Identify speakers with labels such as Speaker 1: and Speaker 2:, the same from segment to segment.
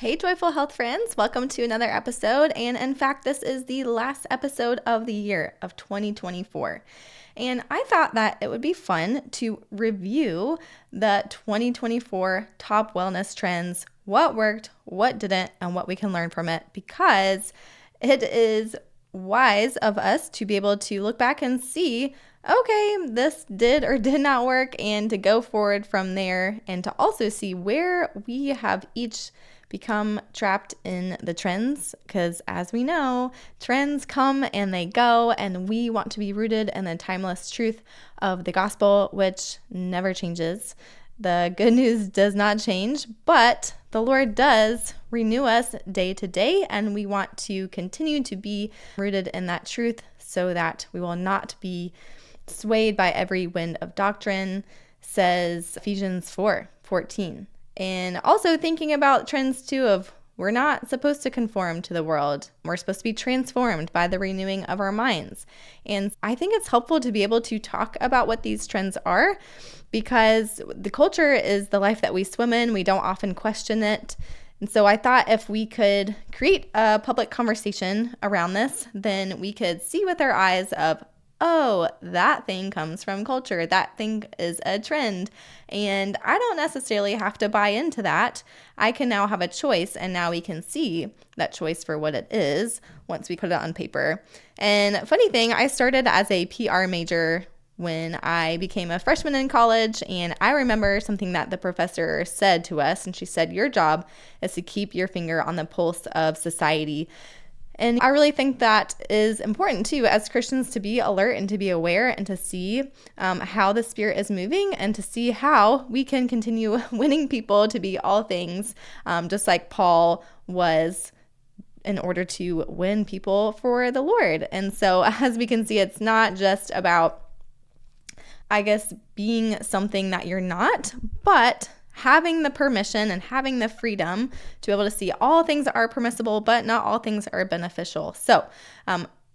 Speaker 1: Hey, Joyful Health friends, welcome to another episode. And in fact, this is the last episode of the year of 2024. And I thought that it would be fun to review the 2024 top wellness trends, what worked, what didn't, and what we can learn from it, because it is wise of us to be able to look back and see, okay, this did or did not work, and to go forward from there, and to also see where we have each become trapped in the trends, because as we know, trends come and they go, and we want to be rooted in the timeless truth of the gospel, which never changes. The good news does not change, but the Lord does renew us day to day, and we want to continue to be rooted in that truth so that we will not be swayed by every wind of doctrine, says Ephesians 4:14. And also thinking about trends too of we're not supposed to conform to the world. We're supposed to be transformed by the renewing of our minds. And I think it's helpful to be able to talk about what these trends are, because the culture is the life that we swim in. We don't often question it. And so I thought if we could create a public conversation around this, then we could see with our eyes of, oh, that thing comes from culture. That thing is a trend. And I don't necessarily have to buy into that. I can now have a choice, and now we can see that choice for what it is once we put it on paper. And funny thing, I started as a PR major when I became a freshman in college, and I remember something that the professor said to us, and she said, your job is to keep your finger on the pulse of society. And I really think that is important too as Christians, to be alert and to be aware and to see how the Spirit is moving, and to see how we can continue winning people to be all things, just like Paul was, in order to win people for the Lord. And so as we can see, it's not just about, I guess, being something that you're not, but having the permission and having the freedom to be able to see all things are permissible, but not all things are beneficial. So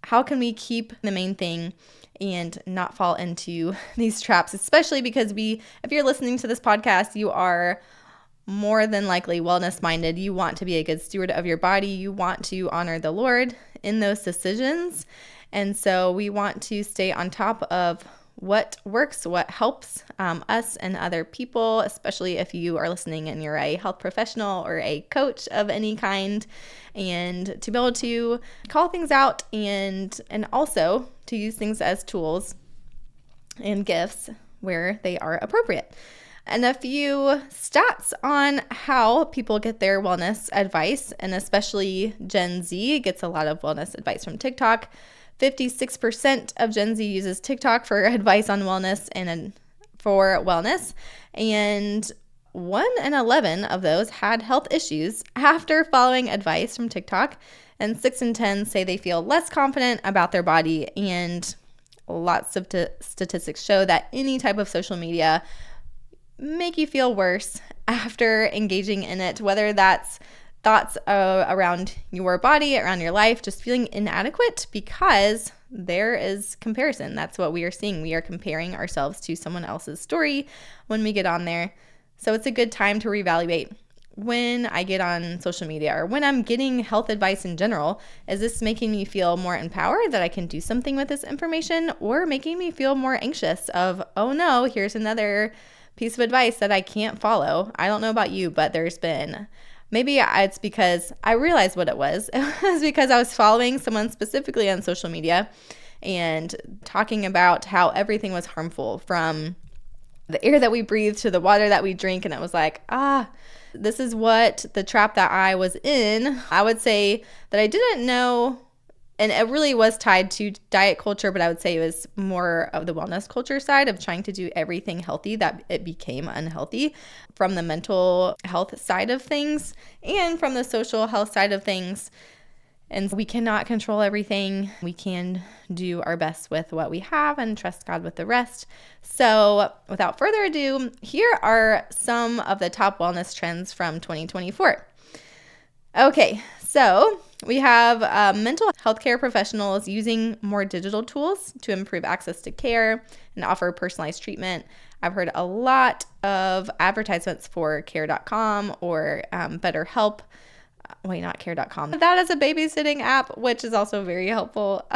Speaker 1: how can we keep the main thing and not fall into these traps, especially because if you're listening to this podcast, you are more than likely wellness minded. You want to be a good steward of your body. You want to honor the Lord in those decisions. And so we want to stay on top of what works, what helps us and other people, especially if you are listening and you're a health professional or a coach of any kind, and to be able to call things out and also to use things as tools and gifts where they are appropriate. And a few stats on how people get their wellness advice, and especially Gen Z gets a lot of wellness advice from TikTok. 56% of Gen Z uses TikTok for advice on wellness and for wellness. And 1 in 11 of those had health issues after following advice from TikTok. And 6 in 10 say they feel less confident about their body. And lots of statistics show that any type of social media make you feel worse after engaging in it, whether that's thoughts around your body, around your life, just feeling inadequate, because there is comparison. That's what we are seeing. We are comparing ourselves to someone else's story when we get on there. So it's a good time to reevaluate when I get on social media, or when I'm getting health advice in general. Is this making me feel more empowered that I can do something with this information, or making me feel more anxious of, oh no, here's another piece of advice that I can't follow? I don't know about you, but maybe it's because I realized what it was. It was because I was following someone specifically on social media and talking about how everything was harmful, from the air that we breathe to the water that we drink. And it was like, this is what the trap that I was in. I would say that I didn't know, and it really was tied to diet culture, but I would say it was more of the wellness culture side of trying to do everything healthy, that it became unhealthy, from the mental health side of things and from the social health side of things. And we cannot control everything. We can do our best with what we have and trust God with the rest. So without further ado, here are some of the top wellness trends from 2024. Okay, so we have mental health care professionals using more digital tools to improve access to care and offer personalized treatment. I've heard a lot of advertisements for care.com or BetterHelp not care.com. That is a babysitting app, which is also very helpful.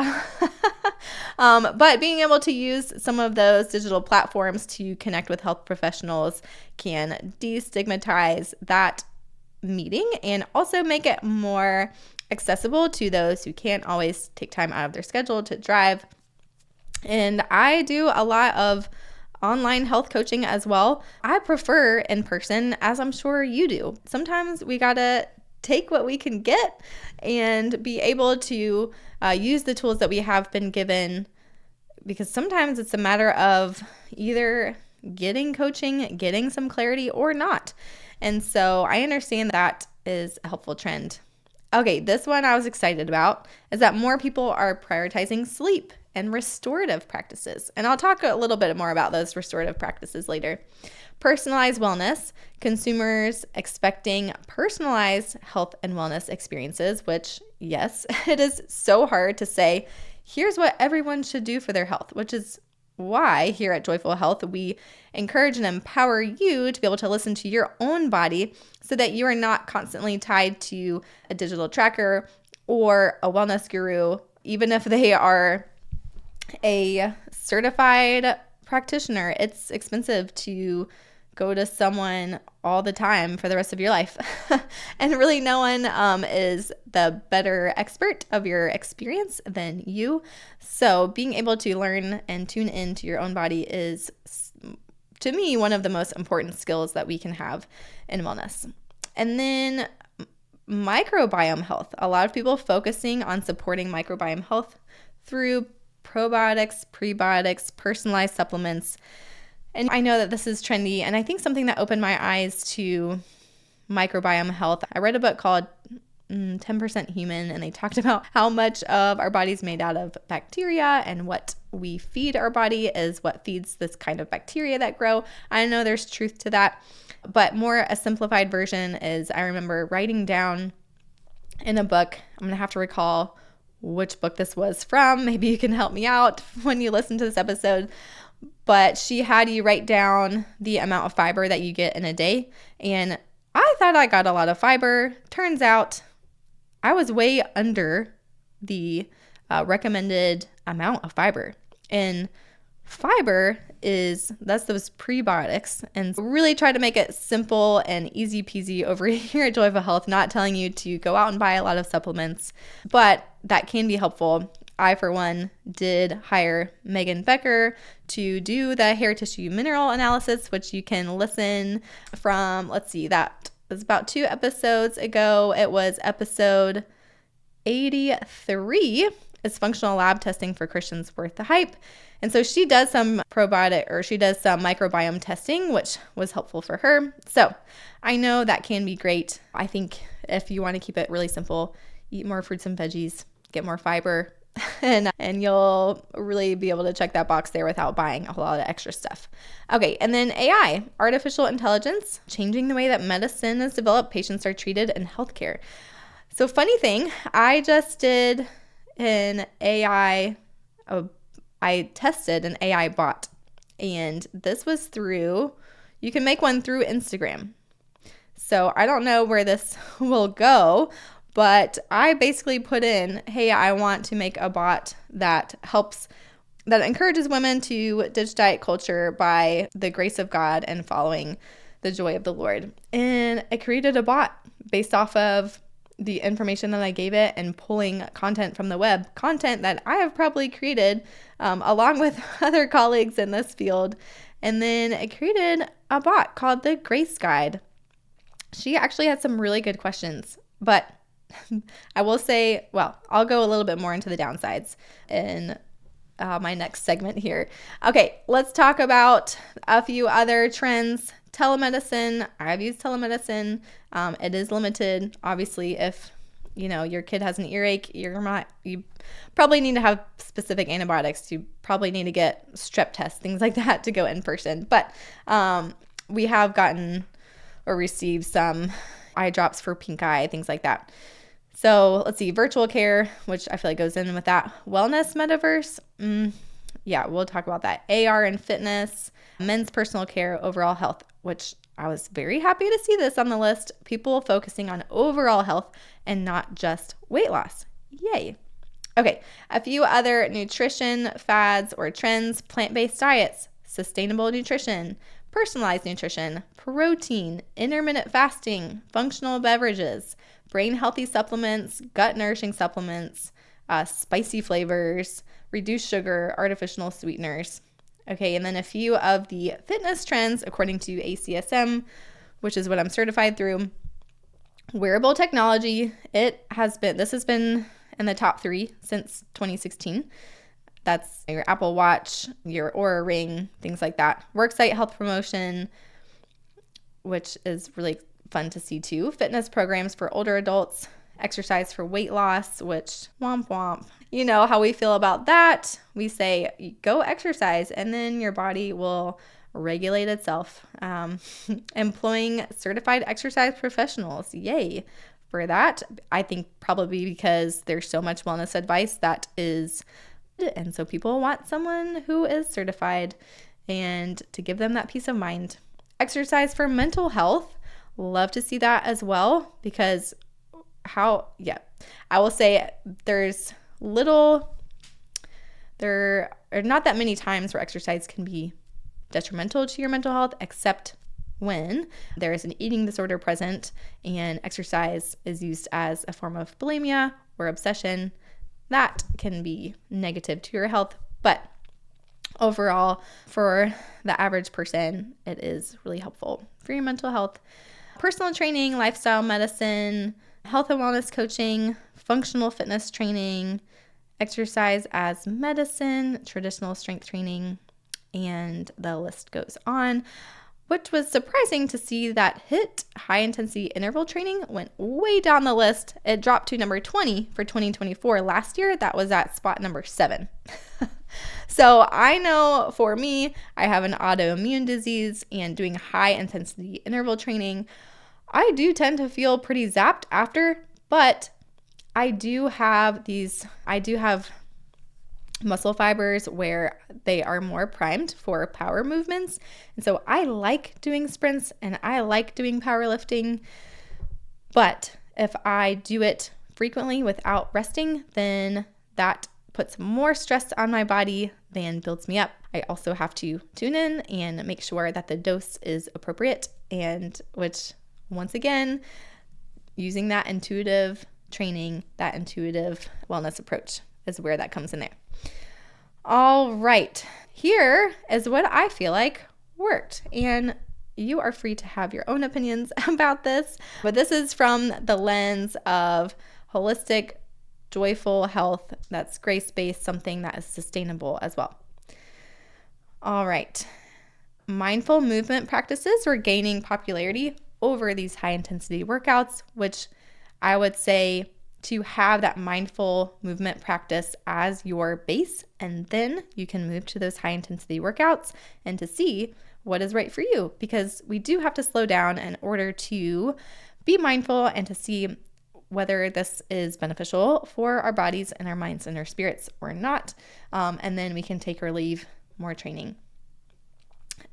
Speaker 1: But being able to use some of those digital platforms to connect with health professionals can destigmatize that meeting and also make it more accessible to those who can't always take time out of their schedule to drive. And I do a lot of online health coaching as well. I prefer in person, as I'm sure you do. Sometimes we gotta take what we can get and be able to use the tools that we have been given, because sometimes it's a matter of either getting coaching, getting some clarity, or not. And so I understand that is a helpful trend. Okay, this one I was excited about is that more people are prioritizing sleep and restorative practices. And I'll talk a little bit more about those restorative practices later. Personalized wellness, consumers expecting personalized health and wellness experiences, which, yes, it is so hard to say, here's what everyone should do for their health, which is why here at Joyful Health, we encourage and empower you to be able to listen to your own body so that you are not constantly tied to a digital tracker or a wellness guru, even if they are a certified practitioner. It's expensive to go to someone all the time for the rest of your life. And really no one is the better expert of your experience than you. So being able to learn and tune into your own body is, to me, one of the most important skills that we can have in wellness. And then microbiome health. A lot of people focusing on supporting microbiome health through probiotics, prebiotics, personalized supplements. And I know that this is trendy, and I think something that opened my eyes to microbiome health. I read a book called 10% Human, and they talked about how much of our body's made out of bacteria, and what we feed our body is what feeds this kind of bacteria that grow. I know there's truth to that, but more a simplified version is, I remember writing down in a book, I'm going to have to recall which book this was from. Maybe you can help me out when you listen to this episode. But she had you write down the amount of fiber that you get in a day. And I thought I got a lot of fiber. Turns out I was way under the recommended amount of fiber. And fiber that's those prebiotics, and really try to make it simple and easy peasy over here at Joyful Health, not telling you to go out and buy a lot of supplements, but that can be helpful. I, for one, did hire Megan Becker to do the hair tissue mineral analysis, which you can listen from, that was about 2 episodes ago. It was episode 83. It's functional lab testing for Christians worth the hype. And so she does some microbiome testing, which was helpful for her. So I know that can be great. I think if you want to keep it really simple, eat more fruits and veggies, get more fiber, and you'll really be able to check that box there without buying a lot of extra stuff. Okay, and then AI, artificial intelligence, changing the way that medicine is developed, patients are treated in healthcare. So funny thing, I just did an AI, I tested an AI bot, and this was you can make one through Instagram. So I don't know where this will go, but I basically put in, hey, I want to make a bot that encourages women to ditch diet culture by the grace of God and following the joy of the Lord. And I created a bot based off of the information that I gave it and pulling content from the web, content that I have probably created along with other colleagues in this field. And then I created a bot called the Grace Guide. She actually had some really good questions, but I will say, I'll go a little bit more into the downsides in my next segment here. Okay, let's talk about a few other trends. Telemedicine. I've used telemedicine. It is limited. Obviously, if your kid has an earache, you probably need to have specific antibiotics. You probably need to get strep tests, things like that, to go in person. But we have gotten or received some eye drops for pink eye, things like that. So let's see, virtual care, which I feel like goes in with that. Wellness metaverse. Yeah, we'll talk about that. AR and fitness, men's personal care, overall health, which I was very happy to see this on the list. People focusing on overall health and not just weight loss. Yay. Okay, a few other nutrition fads or trends: plant-based diets, sustainable nutrition, personalized nutrition, protein, intermittent fasting, functional beverages, brain healthy supplements, gut nourishing supplements, spicy flavors, reduced sugar, artificial sweeteners. Okay, and then a few of the fitness trends according to ACSM, which is what I'm certified through. Wearable technology, this has been in the top 3 since 2016. That's your Apple Watch, your Oura Ring, things like that. Worksite health promotion, which is really fun to see too. Fitness programs for older adults, exercise for weight loss, which womp womp. You know how we feel about that. We say, go exercise and then your body will regulate itself. Employing certified exercise professionals. Yay for that. I think probably because there's so much wellness advice that is, and so people want someone who is certified and to give them that peace of mind. Exercise for mental health. Love to see that as well, because I will say there are not that many times where exercise can be detrimental to your mental health, except when there is an eating disorder present and exercise is used as a form of bulimia or obsession. That can be negative to your health, but overall, for the average person, it is really helpful for your mental health. Personal training, lifestyle medicine, health and wellness coaching, functional fitness training, exercise as medicine, traditional strength training, and the list goes on. Which was surprising to see that HIIT, high intensity interval training, went way down the list. It dropped to number 20 for 2024. Last year, that was at spot number 7. So I know for me, I have an autoimmune disease, and doing high intensity interval training, I do tend to feel pretty zapped after, but I do have muscle fibers where they are more primed for power movements. And so I like doing sprints and I like doing powerlifting. But if I do it frequently without resting, then that puts more stress on my body than builds me up. I also have to tune in and make sure that the dose is appropriate, and which, once again, using that intuitive training, that intuitive wellness approach is where that comes in there. All right, here is what I feel like worked, and you are free to have your own opinions about this, but this is from the lens of holistic, joyful health that's grace-based, something that is sustainable as well. All right, mindful movement practices are gaining popularity over these high-intensity workouts, which I would say to have that mindful movement practice as your base, and then you can move to those high intensity workouts and to see what is right for you, because we do have to slow down in order to be mindful and to see whether this is beneficial for our bodies and our minds and our spirits or not. And then we can take or leave more training.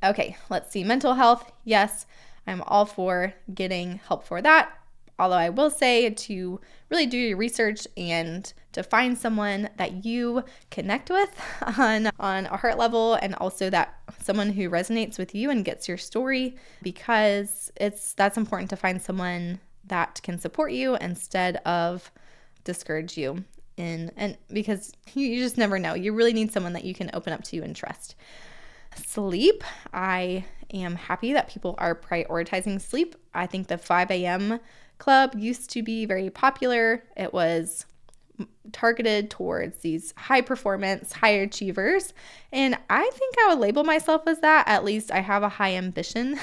Speaker 1: Okay, let's see. Mental health. Yes, I'm all for getting help for that. Although I will say to really do your research and to find someone that you connect with on a heart level, and also that someone who resonates with you and gets your story, because that's important to find someone that can support you instead of discourage you. And because you just never know. You really need someone that you can open up to and trust. Sleep. I am happy that people are prioritizing sleep. I think the 5 a.m. club used to be very popular. It was targeted towards these high performance, high achievers. And I think I would label myself as that. At least I have a high ambition.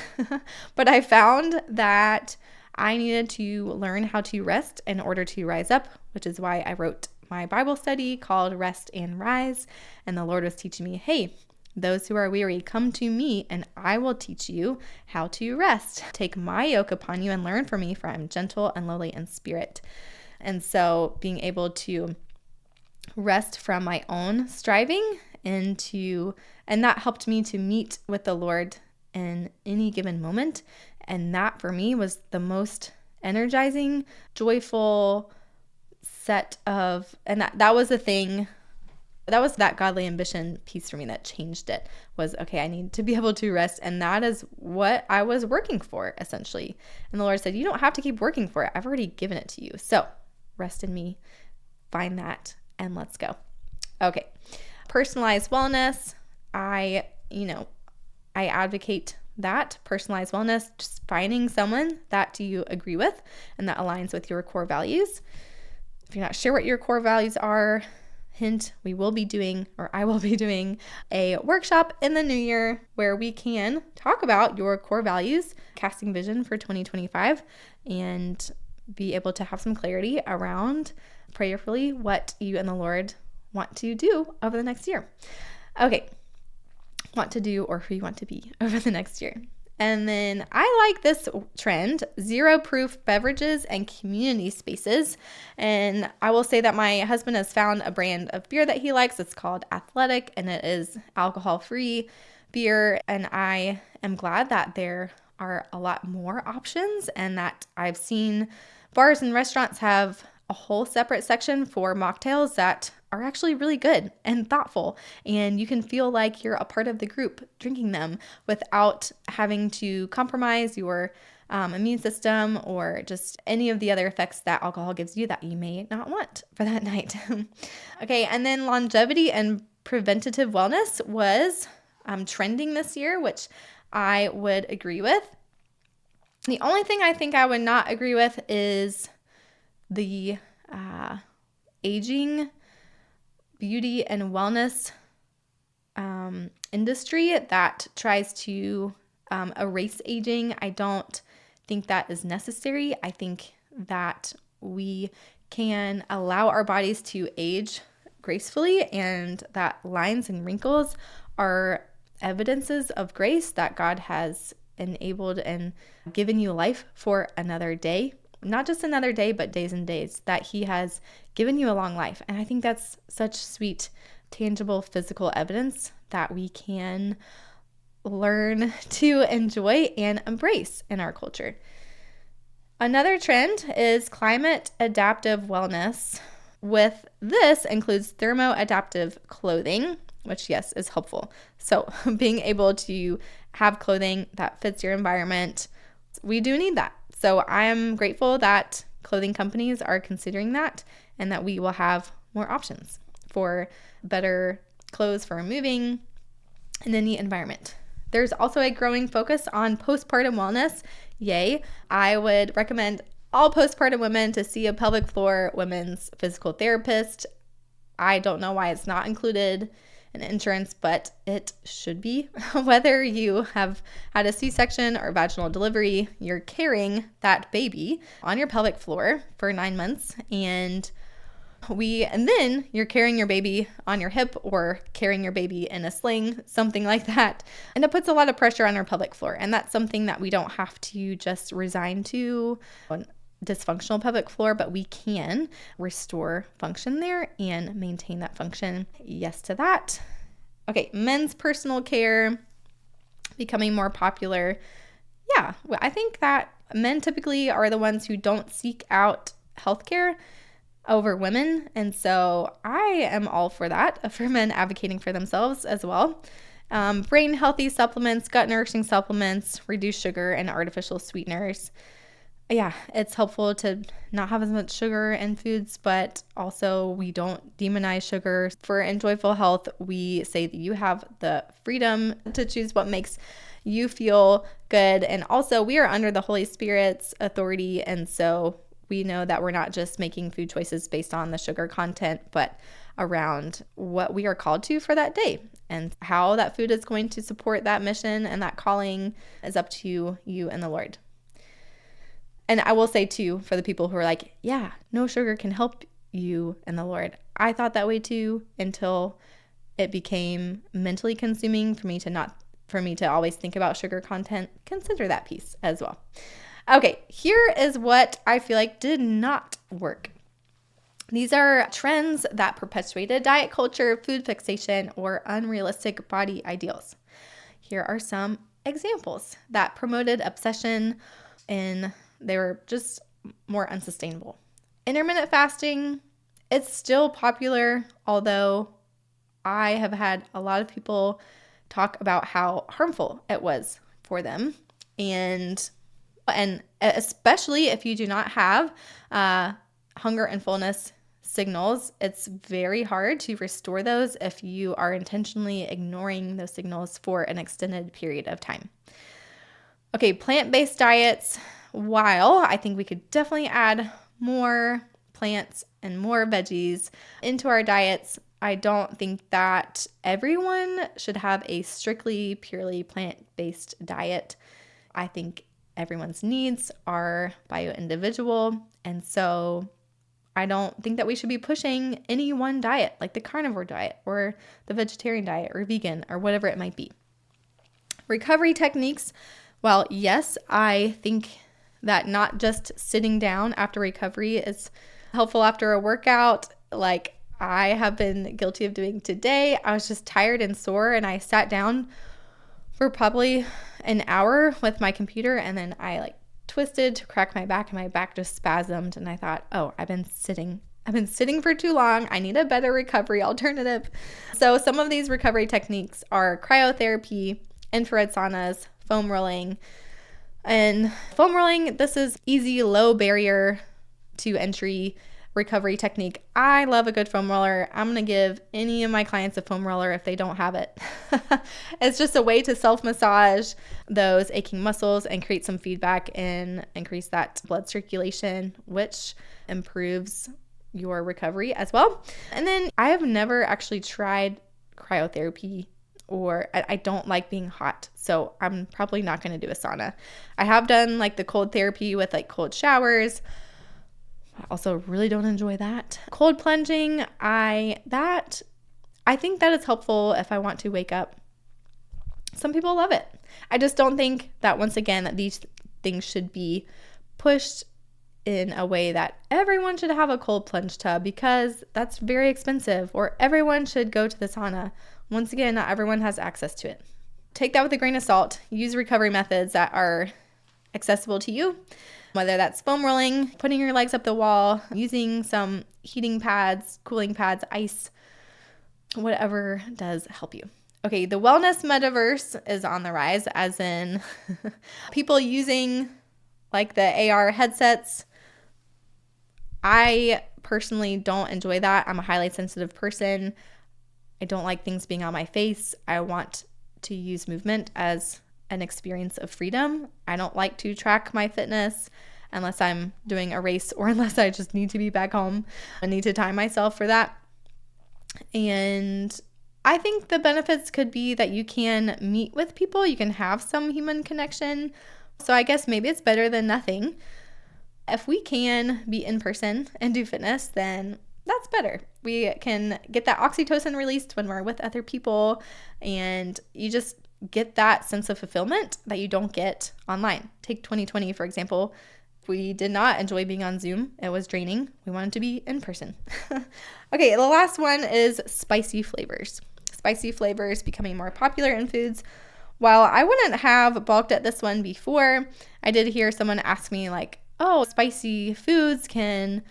Speaker 1: But I found that I needed to learn how to rest in order to rise up, which is why I wrote my Bible study called Rest and Rise. And the Lord was teaching me, hey, those who are weary, come to me and I will teach you how to rest. Take my yoke upon you and learn from me, for I am gentle and lowly in spirit. And so being able to rest from my own striving and that helped me to meet with the Lord in any given moment. And that for me was the most energizing, joyful set of, and that was the thing. That was that godly ambition piece for me that changed it, was, okay, I need to be able to rest. And that is what I was working for, essentially. And the Lord said, you don't have to keep working for it. I've already given it to you. So rest in me, find that, and let's go. Okay. Personalized wellness. I advocate that. Personalized wellness, just finding someone that you agree with and that aligns with your core values. If you're not sure what your core values are, hint, I will be doing a workshop in the new year where we can talk about your core values, casting vision for 2025, and be able to have some clarity around prayerfully what you and the Lord want to do over the next year. Okay, want to do or who you want to be over the next year. And then I like this trend, zero proof beverages and community spaces. And I will say that my husband has found a brand of beer that he likes. It's called Athletic, and it is alcohol-free beer. And I am glad that there are a lot more options, and that I've seen bars and restaurants have a whole separate section for mocktails that are actually really good and thoughtful, and you can feel like you're a part of the group drinking them without having to compromise your immune system or just any of the other effects that alcohol gives you that you may not want for that night. Okay, and then longevity and preventative wellness was trending this year, which I would agree with. The only thing I think I would not agree with is the aging beauty and wellness industry that tries to erase aging. I don't think that is necessary. I think that we can allow our bodies to age gracefully, and that lines and wrinkles are evidences of grace that God has enabled and given you life for another day. Not just another day, but days and days, that He has given you a long life. And I think that's such sweet, tangible, physical evidence that we can learn to enjoy and embrace in our culture. Another trend is climate adaptive wellness. With this includes thermo-adaptive clothing, which, yes, is helpful. So being able to have clothing that fits your environment, we do need that. So I am grateful that clothing companies are considering that, and that we will have more options for better clothes for moving in any environment. There's also a growing focus on postpartum wellness. Yay. I would recommend all postpartum women to see a pelvic floor women's physical therapist. I don't know why it's not included in insurance, but it should be. Whether you have had a C-section or vaginal delivery, you're carrying that baby on your pelvic floor for 9 months, and then you're carrying your baby on your hip or carrying your baby in a sling, something like that. And it puts a lot of pressure on our pelvic floor. And that's something that we don't have to just resign to, dysfunctional pelvic floor, but we can restore function there and maintain that function. Yes to that. Okay, men's personal care becoming more popular. Yeah, I think that men typically are the ones who don't seek out healthcare over women. And so I am all for that, for men advocating for themselves as well. Brain healthy supplements, gut nourishing supplements, reduced sugar and artificial sweeteners. Yeah, it's helpful to not have as much sugar in foods, but also we don't demonize sugar. For enjoyable health, we say that you have the freedom to choose what makes you feel good. And also we are under the Holy Spirit's authority. And so we know that we're not just making food choices based on the sugar content, but around what we are called to for that day. And how that food is going to support that mission and that calling is up to you and the Lord. And I will say too, for the people who are like, yeah, no sugar can help you and the Lord. I thought that way too, until it became mentally consuming for me to always think about sugar content. Consider that piece as well. Okay, here is what I feel like did not work. These are trends that perpetuated diet culture, food fixation, or unrealistic body ideals. Here are some examples that promoted obsession and they were just more unsustainable. Intermittent fasting, it's still popular, although I have had a lot of people talk about how harmful it was for them. And especially if you do not have hunger and fullness signals, it's very hard to restore those if you are intentionally ignoring those signals for an extended period of time. Okay, plant-based diets, while I think we could definitely add more plants and more veggies into our diets, I don't think that everyone should have a strictly purely plant-based diet. I think everyone's needs are bio-individual, and so I don't think that we should be pushing any one diet, like the carnivore diet or the vegetarian diet or vegan or whatever it might be. Recovery techniques, well, yes, I think that not just sitting down after recovery is helpful after a workout, like I have been guilty of doing today. I was just tired and sore, and I sat down for probably an hour with my computer, and then I twisted to crack my back, and my back just spasmed, and I thought, oh, I've been sitting for too long. I need a better recovery alternative. So some of these recovery techniques are cryotherapy, infrared saunas, foam rolling. And foam rolling, this is easy, low barrier to entry recovery technique. I love a good foam roller. I'm going to give any of my clients a foam roller if they don't have it. It's just a way to self-massage those aching muscles and create some feedback and increase that blood circulation, which improves your recovery as well. And then I have never actually tried cryotherapy, or I don't like being hot, so I'm probably not going to do a sauna. I have done the cold therapy with cold showers. I also really don't enjoy that. Cold plunging, I think that is helpful if I want to wake up. Some people love it. I just don't think that, once again, that these things should be pushed in a way that everyone should have a cold plunge tub, because that's very expensive, or everyone should go to the sauna. Once again, not everyone has access to it. Take that with a grain of salt. Use recovery methods that are accessible to you, whether that's foam rolling, putting your legs up the wall, using some heating pads, cooling pads, ice, whatever does help you. Okay, the wellness metaverse is on the rise, as in people using the AR headsets. I personally don't enjoy that. I'm a highly sensitive person. I don't like things being on my face. I want to use movement as an experience of freedom. I don't like to track my fitness unless I'm doing a race, or unless I just need to be back home. I need to time myself for that. And I think the benefits could be that you can meet with people, you can have some human connection. So I guess maybe it's better than nothing. If we can be in person and do fitness, then that's better. We can get that oxytocin released when we're with other people, and you just get that sense of fulfillment that you don't get online. Take 2020, for example. We did not enjoy being on Zoom. It was draining. We wanted to be in person. Okay, the last one is spicy flavors. Spicy flavors becoming more popular in foods. While I wouldn't have balked at this one before, I did hear someone ask me oh, spicy foods can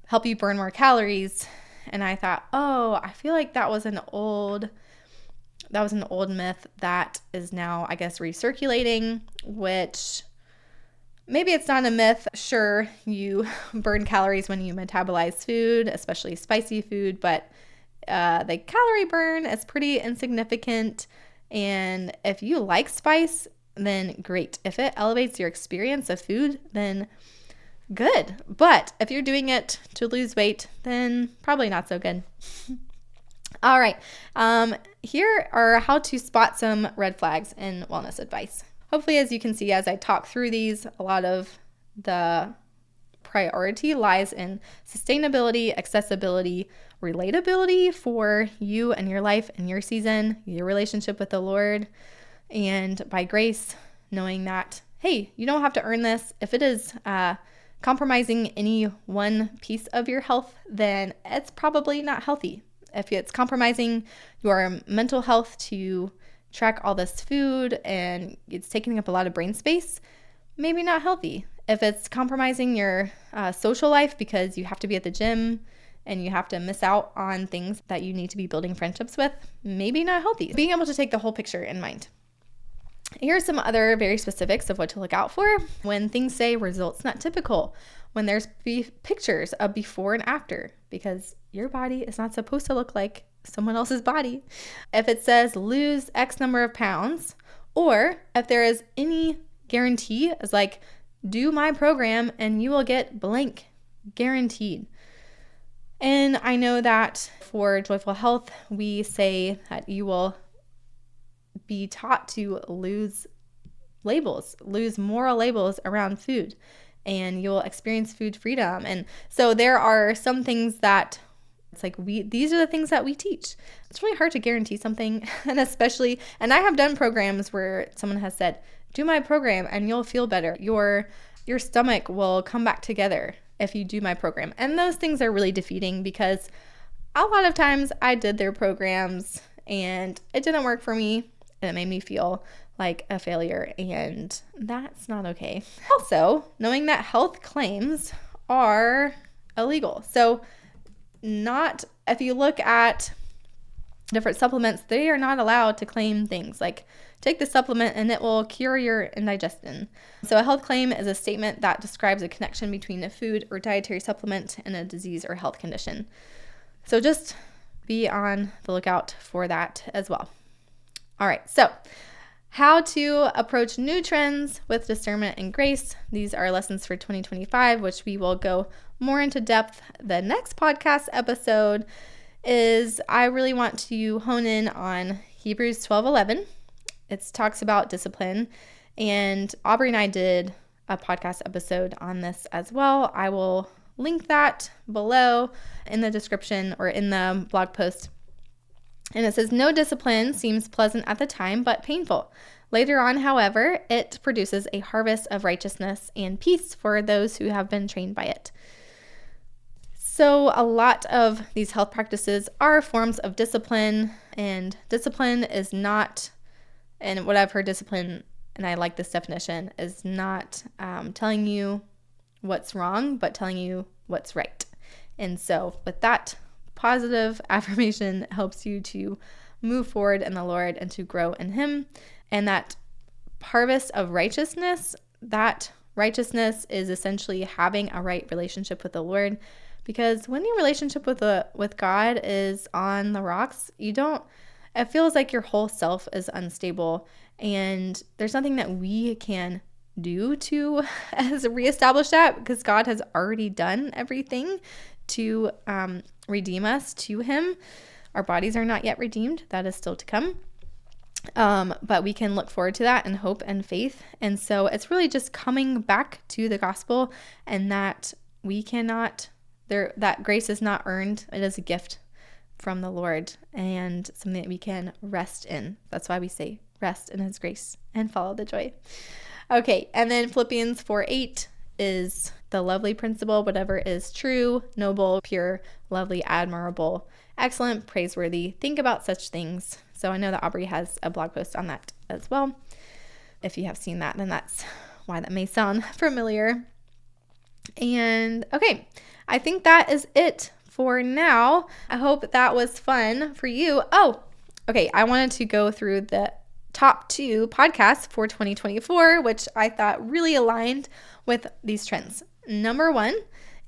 Speaker 1: help you burn more calories. And I thought, oh, I feel like that was an old myth that is now, I guess, recirculating, which maybe it's not a myth. Sure, you burn calories when you metabolize food, especially spicy food, but the calorie burn is pretty insignificant. And if you like spice, then great. If it elevates your experience of food, then good. But if you're doing it to lose weight, then probably not so good. All right. Here are how to spot some red flags in wellness advice. Hopefully, as you can see, as I talk through these, a lot of the priority lies in sustainability, accessibility, relatability for you and your life and your season, your relationship with the Lord, and by grace, knowing that, hey, you don't have to earn this. If it is compromising any one piece of your health, then it's probably not healthy. If it's compromising your mental health to track all this food and it's taking up a lot of brain space, maybe not healthy. If it's compromising your social life because you have to be at the gym and you have to miss out on things that you need to be building friendships with, maybe not healthy. Being able to take the whole picture in mind. Here are some other very specifics of what to look out for. When things say results not typical, when there's pictures of before and after, because your body is not supposed to look like someone else's body. If it says lose X number of pounds, or if there is any guarantee, it's like do my program and you will get blank, guaranteed. And I know that for Joyful Health, we say that you will be taught to lose labels, lose moral labels around food, and you'll experience food freedom. And so there are some things that it's like these are the things that we teach. It's really hard to guarantee something, and especially, and I have done programs where someone has said, do my program and you'll feel better. Your stomach will come back together if you do my program. And those things are really defeating because a lot of times I did their programs and it didn't work for me and it made me feel like a failure, and that's not okay. Also, knowing that health claims are illegal. So if you look at different supplements, they are not allowed to claim things like take the supplement and it will cure your indigestion. So a health claim is a statement that describes a connection between a food or dietary supplement and a disease or health condition. So just be on the lookout for that as well. All right, so how to approach new trends with discernment and grace. These are lessons for 2025, which we will go more into depth. The next podcast episode is I really want to hone in on Hebrews 12:11. It talks about discipline, and Aubrey and I did a podcast episode on this as well. I will link that below in the description or in the blog post. And it says, no discipline seems pleasant at the time, but painful. Later on, however, it produces a harvest of righteousness and peace for those who have been trained by it. So a lot of these health practices are forms of discipline, and discipline is not, and what I've heard discipline, and I like this definition, is not telling you what's wrong, but telling you what's right. And so with that positive affirmation helps you to move forward in the Lord and to grow in Him. And that harvest of righteousness, that righteousness is essentially having a right relationship with the Lord. Because when your relationship with God is on the rocks, it feels like your whole self is unstable, and there's nothing that we can do to reestablish that, because God has already done everything to redeem us to Him. Our bodies are not yet redeemed. That is still to come. But we can look forward to that in hope and faith. And so it's really just coming back to the gospel, and that we cannot, that grace is not earned. It is a gift from the Lord and something that we can rest in. That's why we say rest in His grace and follow the joy. Okay, and then Philippians 4:8 is the lovely principle: whatever is true, noble, pure, lovely, admirable, excellent, praiseworthy, think about such things. So I know that Aubrey has a blog post on that as well. If you have seen that, then that's why that may sound familiar. And okay, I think that is it for now. I hope that was fun for you. Oh, okay, I wanted to go through the top 2 podcasts for 2024, which I thought really aligned with these trends. Number 1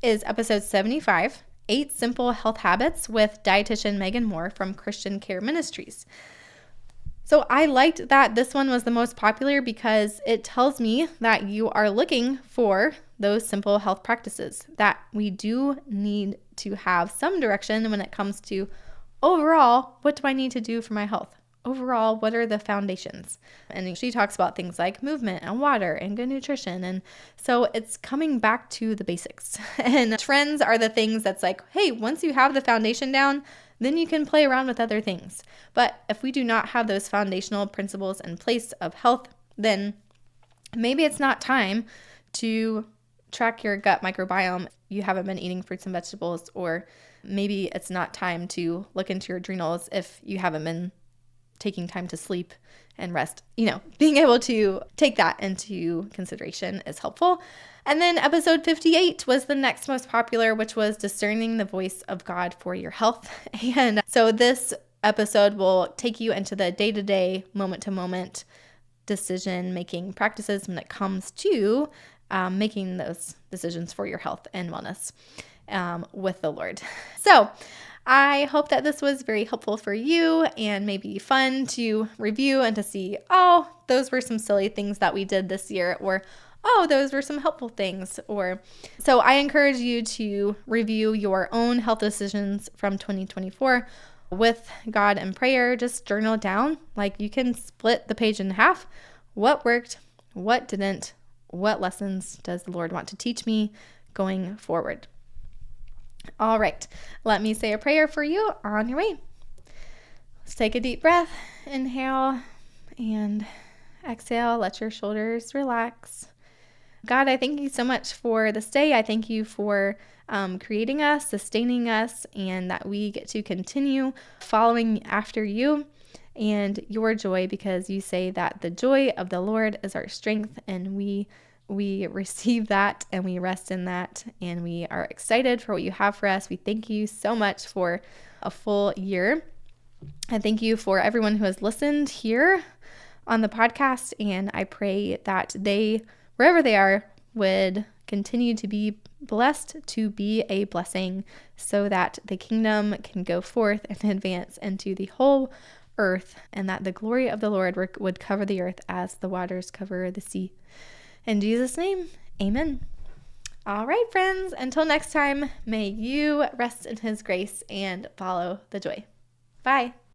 Speaker 1: is episode 75, 8 Simple Health Habits with dietitian Megan Moore from Christian Care Ministries. So I liked that this one was the most popular because it tells me that you are looking for those simple health practices, that we do need to have some direction when it comes to overall, what do I need to do for my health? Overall, what are the foundations? And she talks about things like movement and water and good nutrition. And so it's coming back to the basics. And trends are the things that's like, hey, once you have the foundation down, then you can play around with other things. But if we do not have those foundational principles in place of health, then maybe it's not time to track your gut microbiome. You haven't been eating fruits and vegetables, or maybe it's not time to look into your adrenals if you haven't been taking time to sleep and rest, being able to take that into consideration is helpful. And then episode 58 was the next most popular, which was discerning the voice of God for your health. And so this episode will take you into the day-to-day, moment-to-moment decision-making practices when it comes to making those decisions for your health and wellness with the Lord. So I hope that this was very helpful for you and maybe fun to review and to see, oh, those were some silly things that we did this year, or oh, those were some helpful things. So I encourage you to review your own health decisions from 2024 with God and prayer. Just journal it down. Like, you can split the page in half. What worked? What didn't? What lessons does the Lord want to teach me going forward? All right, let me say a prayer for you on your way. Let's take a deep breath. Inhale and exhale. Let your shoulders relax. God, I thank you so much for this day. I thank you for creating us, sustaining us, and that we get to continue following after you and your joy, because you say that the joy of the Lord is our strength, and we receive that and we rest in that, and we are excited for what you have for us. We thank you so much for a full year. I thank you for everyone who has listened here on the podcast, and I pray that they, wherever they are, would continue to be blessed, to be a blessing, so that the kingdom can go forth and advance into the whole earth, and that the glory of the Lord would cover the earth as the waters cover the sea. In Jesus' name, amen. All right, friends, until next time, may you rest in his grace and follow the joy. Bye.